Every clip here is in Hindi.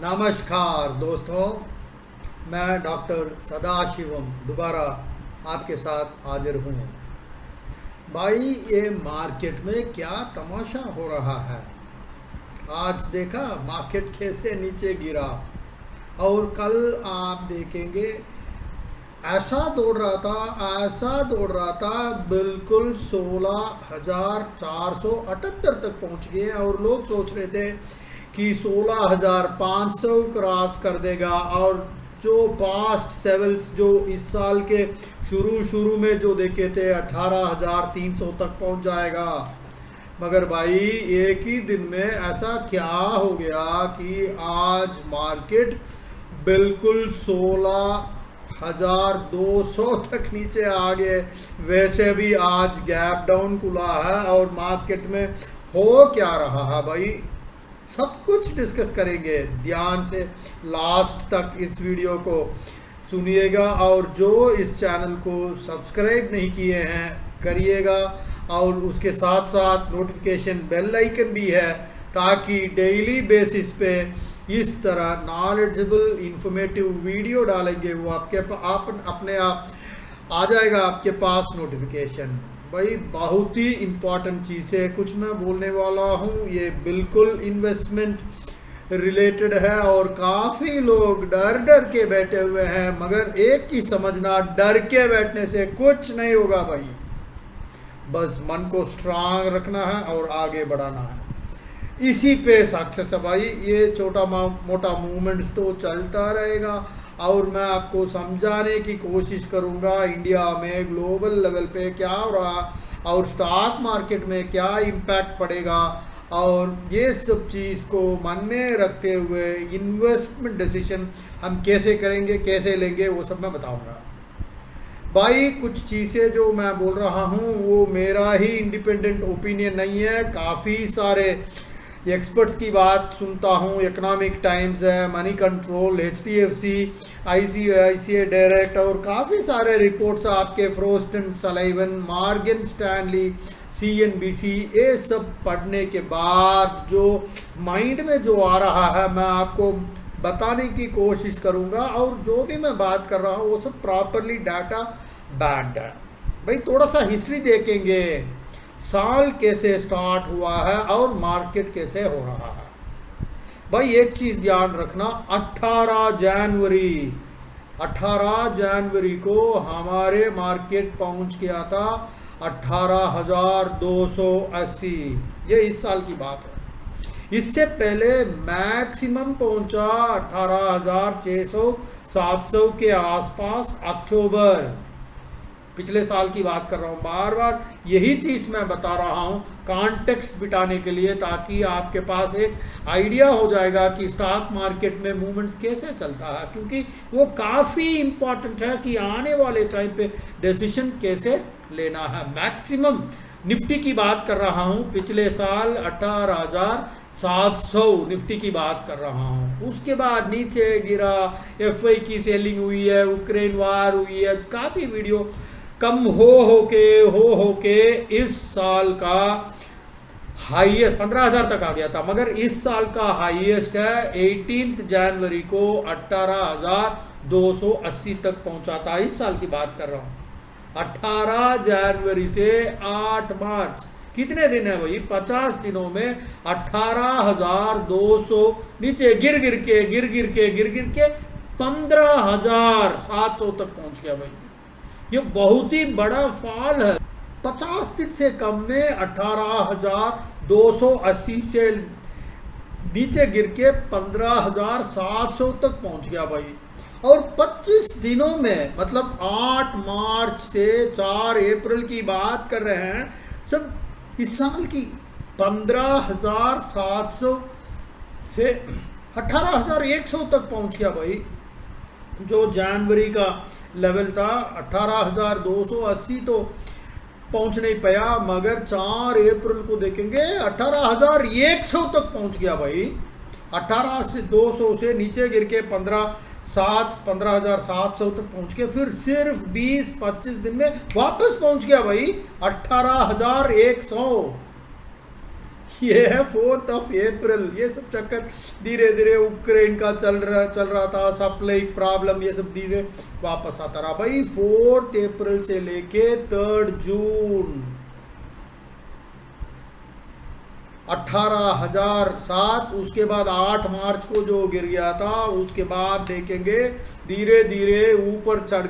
नमस्कार दोस्तों, मैं डॉक्टर सदाशिवम दोबारा आपके साथ हाजिर हूँ। भाई, ये मार्केट में क्या तमाशा हो रहा है। आज देखा मार्केट कैसे नीचे गिरा और कल आप देखेंगे ऐसा दौड़ रहा था बिल्कुल 16,478 तक पहुंच गए और लोग सोच रहे थे कि 16,500 क्रॉस कर देगा और जो पास्ट सेवल्स जो इस साल के शुरू में जो देखे थे 18,300 तक पहुंच जाएगा। मगर भाई एक ही दिन में ऐसा क्या हो गया कि आज मार्केट बिल्कुल 16,200 तक नीचे आ गए। वैसे भी आज गैप डाउन खुला है और मार्केट में हो क्या रहा है भाई, सब कुछ डिस्कस करेंगे। ध्यान से लास्ट तक इस वीडियो को सुनिएगा और जो इस चैनल को सब्सक्राइब नहीं किए हैं करिएगा और उसके साथ साथ नोटिफिकेशन बेल आइकन भी है ताकि डेली बेसिस पे इस तरह नॉलेजेबल इंफॉर्मेटिव वीडियो डालेंगे वो अपने आप आ जाएगा आपके पास नोटिफिकेशन। भाई बहुत ही इम्पॉर्टेंट चीज़ है, कुछ मैं बोलने वाला हूँ ये बिल्कुल इन्वेस्टमेंट रिलेटेड है और काफ़ी लोग डर के बैठे हुए हैं। मगर एक चीज़ समझना, डर के बैठने से कुछ नहीं होगा भाई, बस मन को स्ट्रांग रखना है और आगे बढ़ाना है, इसी पे सक्सेस है भाई। ये छोटा मोटा मूवमेंट्स तो चलता रहेगा और मैं आपको समझाने की कोशिश करूंगा इंडिया में ग्लोबल लेवल पे क्या हो रहा और स्टॉक मार्केट में क्या इम्पैक्ट पड़ेगा और ये सब चीज़ को मन में रखते हुए इन्वेस्टमेंट डिसीजन हम कैसे करेंगे, कैसे लेंगे, वो सब मैं बताऊंगा। भाई कुछ चीज़ें जो मैं बोल रहा हूँ वो मेरा ही इंडिपेंडेंट ओपिनियन नहीं है, काफ़ी सारे एक्सपर्ट्स की बात सुनता हूँ। इकोनॉमिक टाइम्स है, Money Control, HDFC, ICICI direct और काफ़ी सारे रिपोर्ट्स आपके Frost and Sullivan, Morgan Stanley, CNBC, ये सब पढ़ने के बाद जो माइंड में जो आ रहा है मैं आपको बताने की कोशिश करूँगा और जो भी मैं बात कर रहा हूँ वो सब प्रॉपरली डाटा बैक्ड है। भाई थोड़ा सा हिस्ट्री देखेंगे, साल कैसे स्टार्ट हुआ है और मार्केट कैसे हो रहा है। भाई एक चीज़ ध्यान रखना, 18 जनवरी को हमारे मार्केट पहुंच गया था 18,280, ये इस साल की बात है। इससे पहले मैक्सिमम पहुंचा 18,600-700 के आसपास अक्टूबर, पिछले साल की बात कर रहा हूँ। बार बार यही चीज़ मैं बता रहा हूँ कॉन्टेक्स्ट बिठाने के लिए, ताकि आपके पास एक आइडिया हो जाएगा कि स्टॉक मार्केट में मूवमेंट्स कैसे चलता है, क्योंकि वो काफ़ी इम्पॉर्टेंट है कि आने वाले टाइम पे डिसीजन कैसे लेना है। मैक्सिमम निफ्टी की बात कर रहा हूँ, पिछले साल 18,700 निफ्टी की बात कर रहा हूँ। उसके बाद नीचे गिरा, FI की सेलिंग हुई है, यूक्रेन वार हुई है, काफ़ी वीडियो कम हो के इस साल का हाईएस्ट 15,000 तक आ गया था, मगर इस साल का हाईएस्ट है 18 जनवरी को 18,280 तक पहुंचा था। इस साल की बात कर रहा हूं, 18 जनवरी से 8 मार्च, कितने दिन है भाई, 50 दिनों में 18,200 नीचे गिर के 15,700 तक पहुंच गया भाई। ये बहुत ही बड़ा फॉल है। 50 दिन से कम में 18,280 से नीचे गिर के 15,700 तक पहुंच गया भाई। और 25 दिनों में, मतलब 8 मार्च से 4 अप्रैल की बात कर रहे हैं, सब इस साल की 15,700 से 18,100 तक पहुंच गया भाई। जो जनवरी का लेवल था 18,280 तो पहुंच नहीं पाया, मगर 4 अप्रैल को देखेंगे 18,100 तक पहुंच गया भाई। 18,200 से नीचे गिर के 15,700 तक पहुंच के फिर सिर्फ 20-25 दिन में वापस पहुंच गया भाई 18,100। ये है 4th of April। ये सब चक्कर धीरे धीरे यूक्रेन का चल रहा था, सप्लाई प्रॉब्लम, ये सब धीरे वापस आता रहा भाई। 4th April से लेके 3rd जून 18,007, उसके बाद 8 मार्च को जो गिर गया था, उसके बाद देखेंगे धीरे धीरे ऊपर चढ़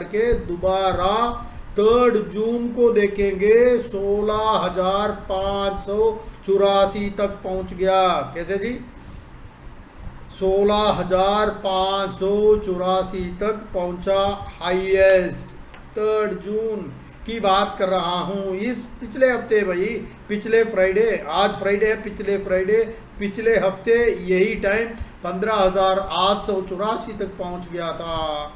के दोबारा 3rd जून को देखेंगे 16,584 तक पहुंच गया। कैसे जी? 16,584 तक पहुंचा, हाईएस्ट 3rd जून की बात कर रहा हूं। इस पिछले हफ्ते भाई, पिछले फ्राइडे, आज फ्राइडे है, पिछले हफ्ते यही टाइम 15,884 तक पहुंच गया था।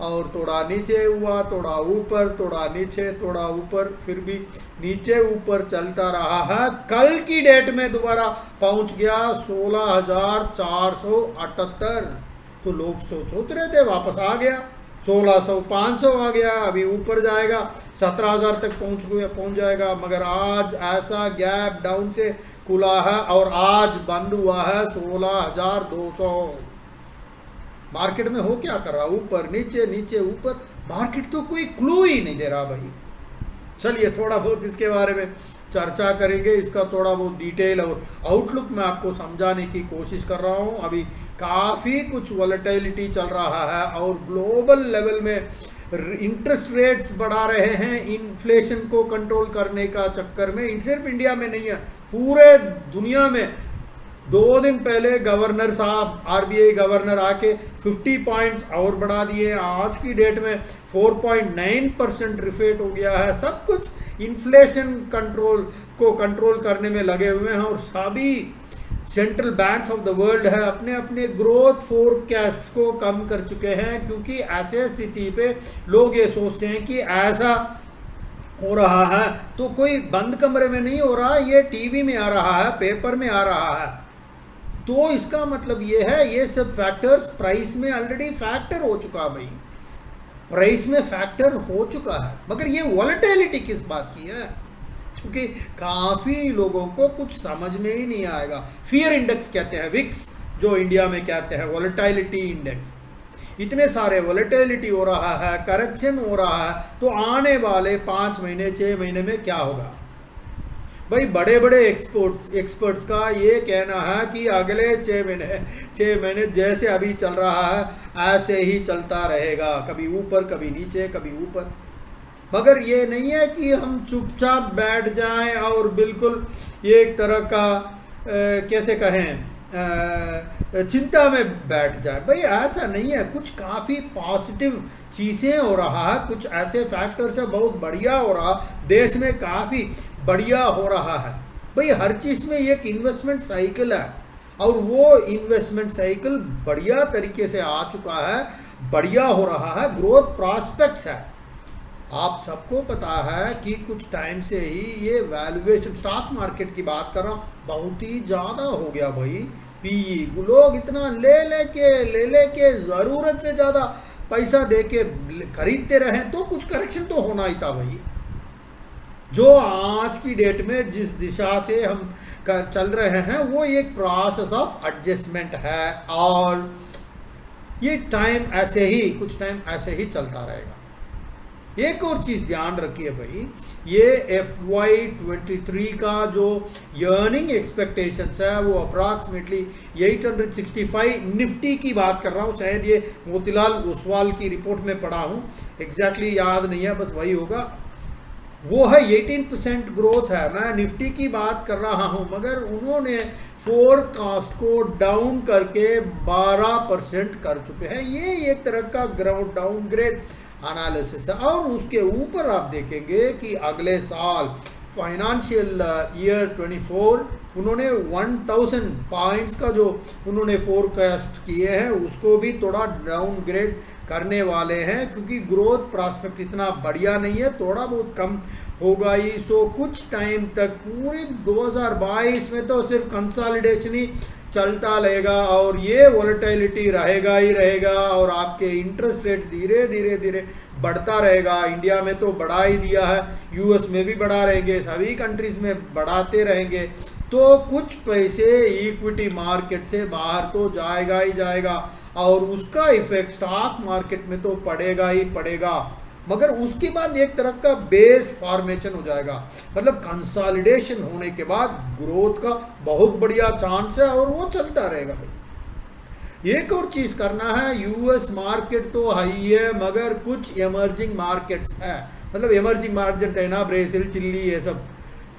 और थोड़ा नीचे हुआ, थोड़ा ऊपर, थोड़ा नीचे, थोड़ा ऊपर, फिर भी नीचे ऊपर चलता रहा है। कल की डेट में दोबारा पहुंच गया 16,478। तो लोग सोच रहे थे वापस आ गया, 1600, 500 आ गया, अभी ऊपर जाएगा, 17,000 तक पहुंच जाएगा। मगर आज ऐसा गैप डाउन से खुला है और आज बंद हुआ है 16,200। मार्केट में हो क्या कर रहा, ऊपर नीचे नीचे ऊपर, मार्केट तो कोई क्लू ही नहीं दे रहा भाई। चलिए थोड़ा बहुत इसके बारे में चर्चा करेंगे, इसका थोड़ा बहुत डिटेल और आउटलुक मैं आपको समझाने की कोशिश कर रहा हूं। अभी काफ़ी कुछ वॉलेटिलिटी चल रहा है और ग्लोबल लेवल में इंटरेस्ट रेट्स बढ़ा रहे हैं इन्फ्लेशन को कंट्रोल करने का चक्कर में। सिर्फ इंडिया में नहीं है, पूरे दुनिया में। 2 दिन पहले गवर्नर साहब, आरबीआई गवर्नर आके 50 पॉइंट्स और बढ़ा दिए। आज की डेट में 4.9% रिफेट हो गया है। सब कुछ इन्फ्लेशन कंट्रोल करने में लगे हुए हैं और सभी central banks of the world है अपने अपने ग्रोथ फोरकास्ट को कम कर चुके हैं, क्योंकि ऐसे स्थिति पे लोग ये सोचते हैं कि ऐसा हो रहा है तो कोई बंद कमरे में नहीं हो रहा, ये टीवी में आ रहा है, पेपर में आ रहा है। तो इसका मतलब ये है, ये सब फैक्टर्स प्राइस में ऑलरेडी फैक्टर हो चुका भाई, प्राइस में फैक्टर हो चुका है। मगर ये वॉलेटिलिटी किस बात की है? क्योंकि काफ़ी लोगों को कुछ समझ में ही नहीं आएगा। फियर इंडेक्स कहते हैं, विक्स जो इंडिया में कहते हैं वॉलेटिलिटी इंडेक्स। इतने सारे वॉलेटिलिटी हो रहा है, करेक्शन हो रहा है, तो आने वाले 5 महीने 6 महीने में क्या होगा भाई? बड़े बड़े एक्सपर्ट्स का ये कहना है कि अगले 6 महीने जैसे अभी चल रहा है ऐसे ही चलता रहेगा, कभी ऊपर कभी नीचे कभी ऊपर। मगर ये नहीं है कि हम चुपचाप बैठ जाएं और बिल्कुल एक तरह का कैसे कहें चिंता में बैठ जाए भाई, ऐसा नहीं है। कुछ काफ़ी पॉजिटिव चीज़ें हो रहा है, कुछ ऐसे फैक्टर्स है बहुत बढ़िया हो रहा, देश में काफ़ी बढ़िया हो रहा है भाई। हर चीज़ में एक इन्वेस्टमेंट साइकिल है और वो इन्वेस्टमेंट साइकिल बढ़िया तरीके से आ चुका है, बढ़िया हो रहा है, ग्रोथ प्रॉस्पेक्ट्स है। आप सबको पता है कि कुछ टाइम से ही ये वैल्यूएशन, स्टॉक मार्केट की बात कर रहा हूँ, बहुत ही ज़्यादा हो गया भाई। पीई लोग इतना ले के ज़रूरत से ज़्यादा पैसा दे के खरीदते रहे, तो कुछ करेक्शन तो होना ही था भाई। जो आज की डेट में जिस दिशा से हम चल रहे हैं वो एक प्रोसेस ऑफ एडजस्टमेंट है और ये टाइम ऐसे ही, कुछ टाइम ऐसे ही चलता रहेगा। एक और चीज़ ध्यान रखिए भाई, ये FY23 का जो अर्निंग एक्सपेक्टेशंस है वो अप्रॉक्सीमेटली 865 निफ्टी की बात कर रहा हूँ, शायद ये मोतीलाल ओसवाल की रिपोर्ट में पढ़ा हूँ, एग्जैक्टली याद नहीं है, बस वही होगा। वो है 18% ग्रोथ है। मैं निफ्टी की बात कर रहा हूँ, मगर उन्होंने फोरकास्ट को डाउन करके 12% कर चुके हैं। ये एक तरह का डाउनग्रेड एनालिसिस है। और उसके ऊपर आप देखेंगे कि अगले साल फाइनेंशियल ईयर 24 उन्होंने 1000 पॉइंट्स का जो उन्होंने फोरकास्ट किए हैं उसको भी थोड़ा डाउनग्रेड करने वाले हैं, क्योंकि ग्रोथ प्रॉस्पेक्ट इतना बढ़िया नहीं है, थोड़ा बहुत कम होगा ही। सो कुछ टाइम तक पूरे 2022 में तो सिर्फ कंसोलिडेशन ही चलता रहेगा और ये वॉलेटिलिटी रहेगा ही रहेगा और आपके इंटरेस्ट रेट्स धीरे धीरे बढ़ता रहेगा। इंडिया में तो बढ़ा ही दिया है, यूएस में भी बढ़ा रहेंगे, सभी कंट्रीज में बढ़ाते रहेंगे, तो कुछ पैसे इक्विटी मार्केट से बाहर तो जाएगा ही जाएगा और उसका इफेक्ट स्टॉक मार्केट में तो पड़ेगा ही पड़ेगा। मगर उसके बाद एक तरह का बेस फॉर्मेशन हो जाएगा, मतलब कंसोलिडेशन होने के बाद ग्रोथ का बहुत बढ़िया चांस है और वो चलता रहेगा भाई। एक और चीज करना है, यूएस मार्केट तो हाई है मगर कुछ इमर्जिंग मार्केट्स है, मतलब इमर्जिंग मार्केट है ना, ब्राजील, चिली, ये सब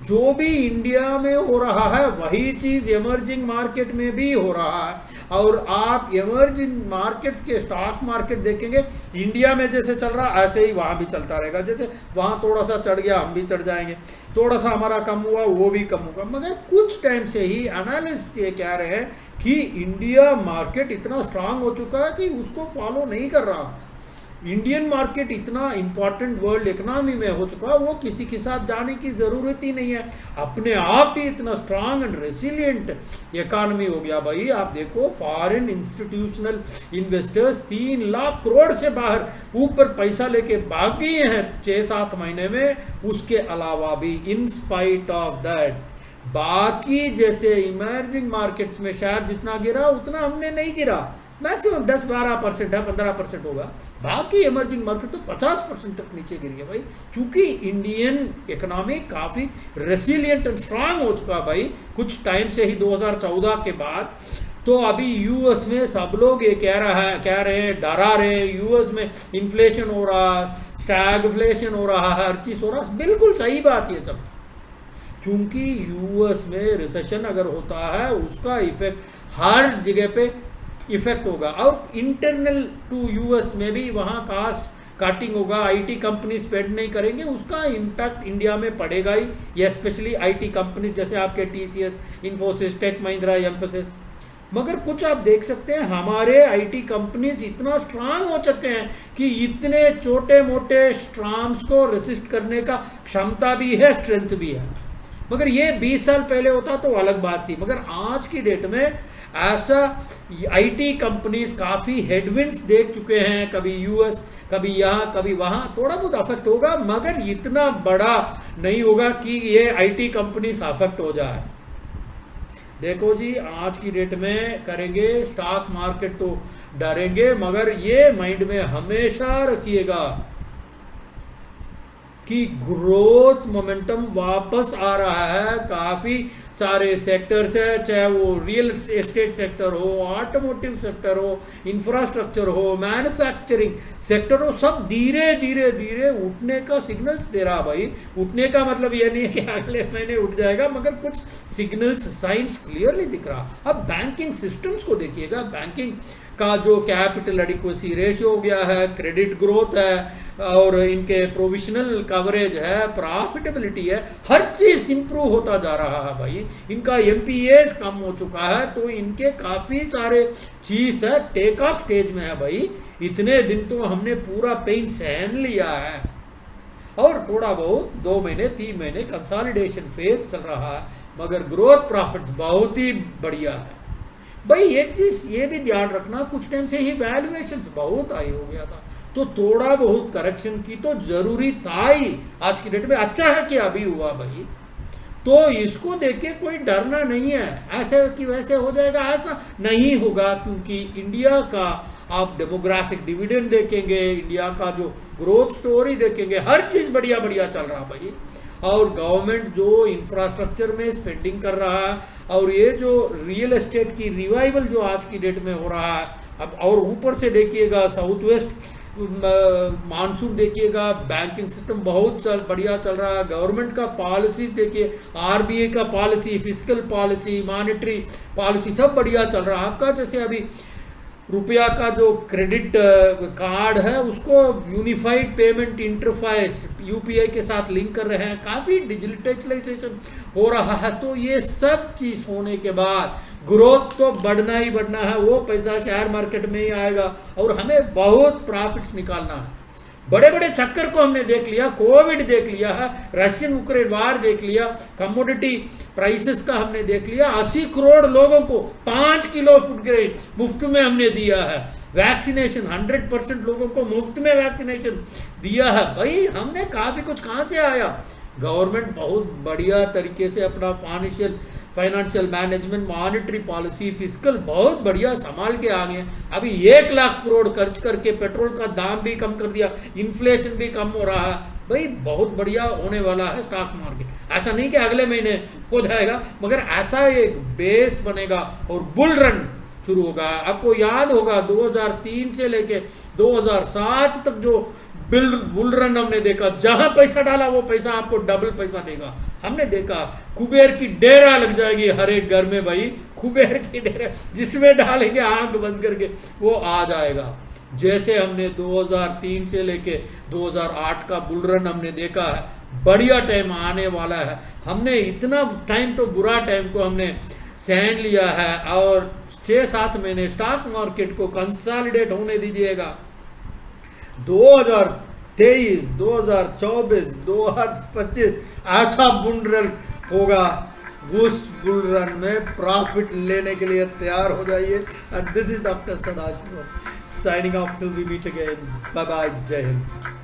जो भी इंडिया में हो रहा है वही चीज इमर्जिंग मार्केट में भी हो रहा है। और आप इमर्जिंग मार्केट्स के स्टॉक मार्केट देखेंगे, इंडिया में जैसे चल रहा ऐसे ही वहां भी चलता रहेगा। जैसे वहां थोड़ा सा चढ़ गया हम भी चढ़ जाएंगे, थोड़ा सा हमारा कम हुआ वो भी कम होगा। मगर कुछ टाइम से ही एनालिस्ट ये कह रहे हैं कि इंडिया मार्केट इतना स्ट्रांग हो चुका है कि उसको फॉलो नहीं कर रहा। इंडियन मार्केट इतना इंपॉर्टेंट वर्ल्ड इकोनॉमी में हो चुका है, वो किसी के साथ जाने की जरूरत ही नहीं है, अपने आप ही इतना स्ट्रांग एंड रेसिलिएंट इकोनॉमी हो गया भाई। आप देखो foreign institutional investors 3 lakh crore से बाहर ऊपर पैसा लेके भाग गए हैं 6-7 महीने में। उसके अलावा भी इन स्पाइट ऑफ दैट बाकी जैसे इमर्जिंग मार्केट्स में शेयर जितना गिरा उतना हमने नहीं गिरा, मैक्सिमम 10-12% है, 15% होगा। बाकी इमर्जिंग मार्केट तो 50% तक नीचे गिर गया भाई, क्योंकि इंडियन इकोनॉमी काफी रेसिलिएंट एंड स्ट्रांग हो चुका भाई कुछ टाइम से ही 2014 के बाद। तो अभी यूएस में सब लोग ये कह रहे हैं डरा रहे हैं, यूएस में इन्फ्लेशन हो रहा, स्टैगफ्लेशन हो रहा है, हर चीज हो रहा है। बिल्कुल सही बात ये सब, क्योंकि यूएस में रिसेशन अगर होता है उसका इफेक्ट हर जगह पे इफेक्ट होगा। और इंटरनल टू यूएस में भी वहाँ कास्ट कटिंग होगा, आईटी कंपनी स्पेंड नहीं करेंगे, उसका इम्पैक्ट इंडिया में पड़ेगा ही। ये स्पेशली आईटी कंपनी जैसे आपके टीसीएस, इन्फोसिस, टेक महिंद्रा, एम्फोसिस। मगर कुछ आप देख सकते हैं हमारे आईटी कंपनीज इतना स्ट्रांग हो चुके हैं कि इतने छोटे मोटे स्ट्राम्स को रेसिस्ट करने का क्षमता भी है, स्ट्रेंथ भी है। मगर ये 20 साल पहले होता तो अलग बात थी, मगर आज की डेट में ऐसा आईटी कंपनीज काफ़ी हेडविंड्स देख चुके हैं, कभी यूएस, कभी यहाँ, कभी वहाँ, थोड़ा बहुत अफेक्ट होगा मगर इतना बड़ा नहीं होगा कि ये आईटी कंपनीज अफेक्ट हो जाए। देखो जी आज की डेट में करेंगे स्टॉक मार्केट तो डरेंगे, मगर ये माइंड में हमेशा रखिएगा कि ग्रोथ मोमेंटम वापस आ रहा है। काफ़ी सारे सेक्टर्स है, चाहे वो रियल एस्टेट सेक्टर हो, ऑटोमोटिव सेक्टर हो, इंफ्रास्ट्रक्चर हो, मैन्युफैक्चरिंग सेक्टर हो, सब धीरे धीरे धीरे उठने का सिग्नल्स दे रहा भाई। उठने का मतलब ये नहीं है कि अगले महीने उठ जाएगा, मगर कुछ सिग्नल्स, साइंस क्लियरली दिख रहा। अब बैंकिंग सिस्टम्स को देखिएगा, बैंकिंग का जो कैपिटल एडिक्वेसी रेशियो हो गया है, क्रेडिट ग्रोथ है और इनके प्रोविजनल कवरेज है, प्रॉफिटेबिलिटी है, हर चीज इंप्रूव होता जा रहा है भाई। इनका एमपीएस कम हो चुका है, तो इनके काफी सारे चीज है टेक ऑफ स्टेज में है भाई। इतने दिन तो हमने पूरा पेन सहन लिया है और थोड़ा बहुत 2 महीने 3 महीने कंसोलिडेशन फेज चल रहा है, मगर ग्रोथ प्रॉफिट बहुत ही बढ़िया है भाई। एक चीज ये भी ध्यान रखना, कुछ टाइम से ही वैल्यूएशन बहुत हाई हो गया था, तो थोड़ा बहुत करेक्शन की तो जरूरी था ही। आज की डेट में अच्छा है कि अभी हुआ भाई, तो इसको देख के कोई डरना नहीं है ऐसे कि वैसे हो जाएगा, ऐसा नहीं होगा। क्योंकि इंडिया का आप डेमोग्राफिक डिविडेंड देखेंगे, इंडिया का जो ग्रोथ स्टोरी देखेंगे, हर चीज बढ़िया बढ़िया चल रहा भाई। और गवर्नमेंट जो इंफ्रास्ट्रक्चर में स्पेंडिंग कर रहा है और ये जो रियल एस्टेट की रिवाइवल जो आज की डेट में हो रहा है, अब और ऊपर से देखिएगा साउथ वेस्ट मानसून देखिएगा, बैंकिंग सिस्टम बहुत बढ़िया चल रहा है। गवर्नमेंट का पॉलिसीज देखिए, आरबीआई का policy, fiscal policy, monetary policy सब बढ़िया चल रहा है आपका। जैसे अभी रुपया का जो क्रेडिट कार्ड है उसको यूनिफाइड पेमेंट इंटरफेस यूपीआई के साथ लिंक कर रहे हैं, काफ़ी डिजिटलाइजेशन हो रहा है। तो ये सब चीज़ होने के बाद ग्रोथ तो बढ़ना ही बढ़ना है, वो पैसा शेयर मार्केट में ही आएगा और हमें बहुत प्रॉफिट्स निकालना है। बड़े बड़े चक्कर को हमने देख लिया, कोविड देख लिया है, रशियन यूक्रेन वार देख लिया, कमोडिटी प्राइसेस का हमने देख लिया, 80 करोड़ लोगों को 5 किलो फूड ग्रेन मुफ्त में हमने दिया है। वैक्सीनेशन 100% लोगों को मुफ्त में वैक्सीनेशन दिया है। भाई हमने काफ़ी कुछ कहाँ से आया, गवर्नमेंट बहुत बढ़िया तरीके से अपना financial management, monetary policy, fiscal बहुत बढ़िया संभाल के आ गए। अभी 1 लाख करोड़ खर्च करके पेट्रोल का दाम भी कम कर दिया, इन्फ्लेशन भी कम हो रहा है। भाई बहुत बढ़िया होने वाला है स्टॉक मार्केट। ऐसा नहीं कि अगले महीने हो जाएगा, मगर ऐसा एक बेस बनेगा और बुल रन शुरू होगा। आपको याद होगा 2003 से लेके 2007 तक जो बुल रन हमने देखा, जहां पैसा डाला वो पैसा आपको डबल पैसा देगा। हमने देखा कुबेर की डेरा लग जाएगी हर एक घर में भाई, कुबेर की डेरा जिसमें डालेंगे आंख बंद करके वो आ जाएगा। जैसे हमने 2003 से लेके 2008 का बुल रन हमने देखा है, बढ़िया टाइम आने वाला है। हमने इतना टाइम तो बुरा टाइम को हमने सहन लिया है, और 6-7 महीने स्टॉक मार्केट को कंसोलिडेट होने दीजिएगा। 2023, 2024, 2025 ऐसा बुल रन होगा, उस बुल रन में प्रॉफिट लेने के लिए तैयार हो जाइए। And this is doctor Sadashiv signing off till we meet again. Bye bye, जय हिंद।